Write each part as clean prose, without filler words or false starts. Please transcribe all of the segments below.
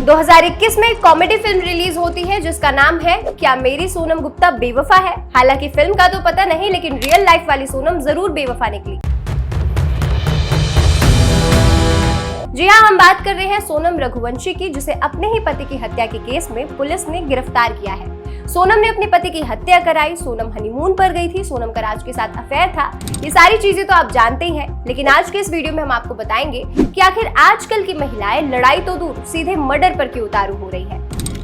2021 में एक comedy film release होती है जिसका नाम है क्या मेरी सोनम गुप्ता बेवफा है। हालांकि फिल्म का तो पता नहीं, लेकिन रियल लाइफ वाली सोनम जरूर बेवफा निकली। जी हाँ, हम बात कर रहे हैं सोनम रघुवंशी की, जिसे अपने ही पति की हत्या के केस में पुलिस ने गिरफ्तार किया है। सोनम ने अपने पति की हत्या कराई, सोनम हनीमून पर गई थी, सोनम का राज के साथ अफेयर था। ये सारी चीजें तो आप जानते ही हैं, लेकिन आज के इस वीडियो में हम आपको बताएंगे कि आखिर आजकल की महिलाएं लड़ाई तो दूर सीधे मर्डर पर क्यों उतारू हो रही है।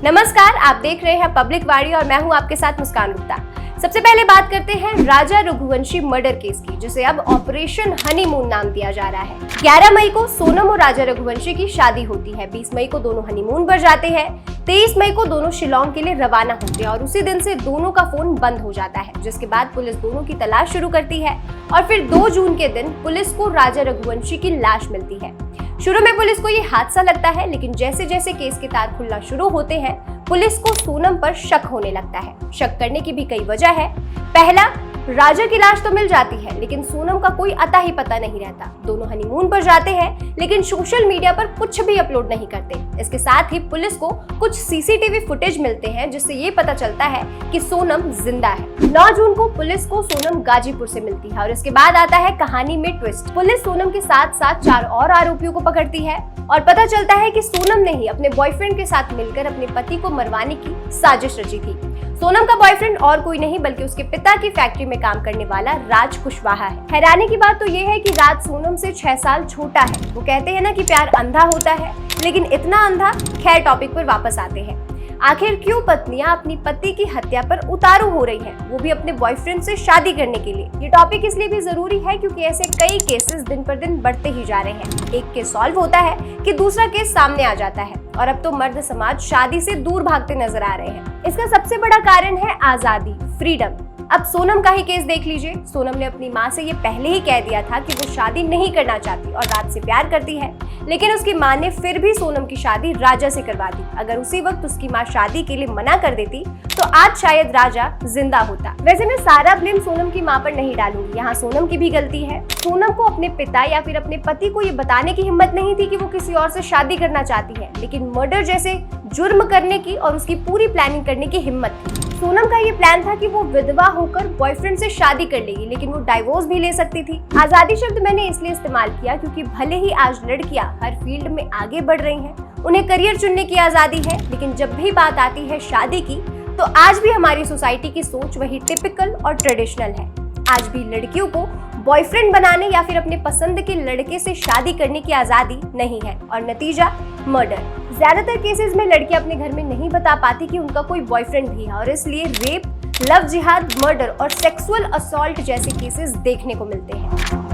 नमस्कार, आप देख रहे हैं पब्लिक वाणी और मैं हूं आपके साथ मुस्कान गुप्ता। सबसे पहले बात करते हैं राजा रघुवंशी मर्डर केस की, जिसे अब ऑपरेशन हनीमून नाम दिया जा रहा है। 11 मई को सोनम और राजा रघुवंशी की शादी होती है। 20 मई को दोनों हनीमून पर जाते हैं। 23 मई को दोनों शिलोंग के लिए रवाना होते हैं और उसी दिन से दोनों का फोन बंद हो जाता है, जिसके बाद पुलिस दोनों की तलाश शुरू करती है और फिर 2 जून के दिन पुलिस को राजा रघुवंशी की लाश मिलती है। शुरू में पुलिस को ये हादसा लगता है, लेकिन जैसे जैसे केस के तार खुलना शुरू होते हैं पुलिस को सोनम पर शक होने लगता है। शक करने की भी कई वजह है। पहला, राजा की लाश तो मिल जाती है, लेकिन सोनम का कोई अता ही पता नहीं रहता। दोनों हनीमून पर जाते हैं, लेकिन सोशल मीडिया पर कुछ भी अपलोड नहीं करते। इसके साथ ही पुलिस को कुछ सीसीटीवी फुटेज मिलते हैं, जिससे ये पता चलता है कि सोनम जिंदा है। 9 जून को पुलिस को सोनम गाजीपुर से मिलती है और इसके बाद आता है कहानी में ट्विस्ट। पुलिस सोनम के साथ साथ 4 और आरोपियों को पकड़ती है और पता चलता है कि सोनम ने ही अपने बॉयफ्रेंड के साथ मिलकर अपने पति को मरवाने की साजिश रची थी। सोनम का बॉयफ्रेंड और कोई नहीं बल्कि उसके पिता की फैक्ट्री में काम करने वाला राज कुशवाहा है। हैरानी की बात तो ये है कि राज सोनम से 6 साल छोटा है। वो कहते हैं ना कि प्यार अंधा होता है, लेकिन इतना अंधा। खैर, टॉपिक पर वापस आते हैं। आखिर क्यों पत्नियां अपनी पति की हत्या पर उतारू हो रही हैं, वो भी अपने बॉयफ्रेंड से शादी करने के लिए। ये टॉपिक इसलिए भी जरूरी है क्योंकि ऐसे कई केसेस दिन पर दिन बढ़ते ही जा रहे हैं। एक केस सॉल्व होता है कि दूसरा केस सामने आ जाता है और अब तो मर्द समाज शादी से दूर भागते नजर आ रहे हैं। इसका सबसे बड़ा कारण है आजादी, फ्रीडम। अब सोनम का ही केस देख लीजिए। सोनम ने अपनी माँ से ये पहले ही कह दिया था कि वो शादी नहीं करना चाहती और राज से प्यार करती है, लेकिन उसकी माँ ने फिर भी सोनम की शादी राजा से करवा दी। अगर उसी वक्त उसकी माँ शादी के लिए मना कर देती तो आज शायद राजा जिंदा होता। वैसे मैं सारा ब्लेम सोनम की माँ पर नहीं डालूंगी, यहाँ सोनम की भी गलती है। सोनम को अपने पिता या फिर अपने पति को ये बताने की हिम्मत नहीं थी कि वो किसी और से शादी करना चाहती है, लेकिन मर्डर जैसे जुर्म करने की और उसकी पूरी प्लानिंग करने की हिम्मत थी। सोनम का ये प्लान था कि वो विधवा होकर बॉयफ्रेंड से शादी कर लेगी, लेकिन वो डाइवोर्स भी ले सकती थी। आजादी शब्द मैंने इसलिए इस्तेमाल किया क्योंकि भले ही आज लड़कियां हर फील्ड में आगे बढ़ रही हैं, उन्हें करियर चुनने की आजादी है, लेकिन जब भी बात आती है शादी की तो आज भी हमारी सोसाइटी की सोच वही टिपिकल और ट्रेडिशनल है। आज भी लड़कियों को बॉयफ्रेंड बनाने या फिर अपने पसंद के लड़के से शादी करने की आजादी नहीं है और नतीजा मर्डर। ज्यादातर केसेस में लड़कियां अपने घर में नहीं बता पाती कि उनका कोई बॉयफ्रेंड भी है और इसलिए रेप, लव जिहाद, मर्डर और सेक्सुअल असॉल्ट जैसे केसेस देखने को मिलते हैं।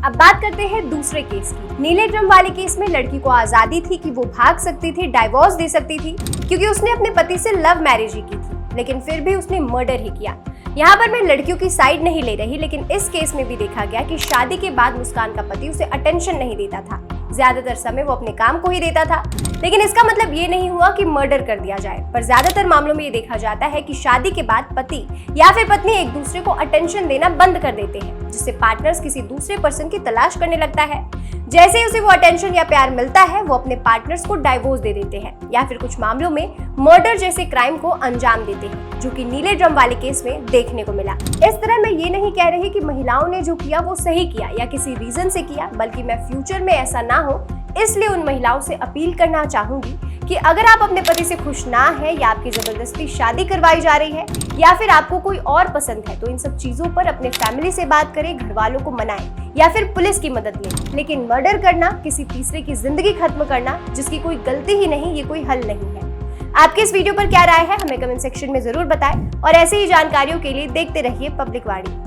अब बात करते हैं दूसरे केस की। नीले ड्रम वाले केस में लड़की को आजादी थी कि वो भाग सकती थी, डाइवोर्स दे सकती थी, क्योंकि उसने अपने पति से लव मैरिज ही की थी, लेकिन फिर भी उसने मर्डर ही किया। यहाँ पर मैं लड़कियों की साइड नहीं ले रही, लेकिन इस केस में भी देखा गया कि शादी के बाद मुस्कान का पति उसे अटेंशन नहीं देता था। ज्यादातर समय वो अपने काम को ही देता था, लेकिन इसका मतलब ये नहीं हुआ कि मर्डर कर दिया जाए। पर ज्यादातर मामलों में ये देखा जाता है कि शादी के बाद पति या फिर पत्नी एक दूसरे को अटेंशन देना बंद कर देते हैं, जिससे पार्टनर्स किसी दूसरे पर्सन की तलाश करने लगता है। जैसे ही उसे वो अटेंशन या प्यार मिलता है, वो अपने पार्टनर्स को डाइवोर्स दे देते हैं या फिर कुछ मामलों में मर्डर जैसे क्राइम को अंजाम देते हैं, जो कि नीले ड्रम वाले केस में देखने को मिला। इस तरह मैं ये नहीं कह रही कि महिलाओं ने जो किया वो सही किया या किसी रीजन से किया, बल्कि मैं फ्यूचर में ऐसा ना हो इसलिए उन महिलाओं से अपील करना चाहूंगी कि अगर आप अपने पति से खुश ना है या आपकी जबरदस्ती शादी करवाई जा रही है या फिर आपको कोई और पसंद है, तो इन सब चीजों पर अपने फैमिली से बात करें, घर वालों को मनाएं या फिर पुलिस की मदद लें। लेकिन मर्डर करना, किसी तीसरे की जिंदगी खत्म करना जिसकी कोई गलती ही नहीं, ये कोई हल नहीं है। आपके इस वीडियो पर क्या राय है, हमें कमेंट सेक्शन में जरूर बताएं और ऐसे ही जानकारियों के लिए देखते रहिए पब्लिक वाणी।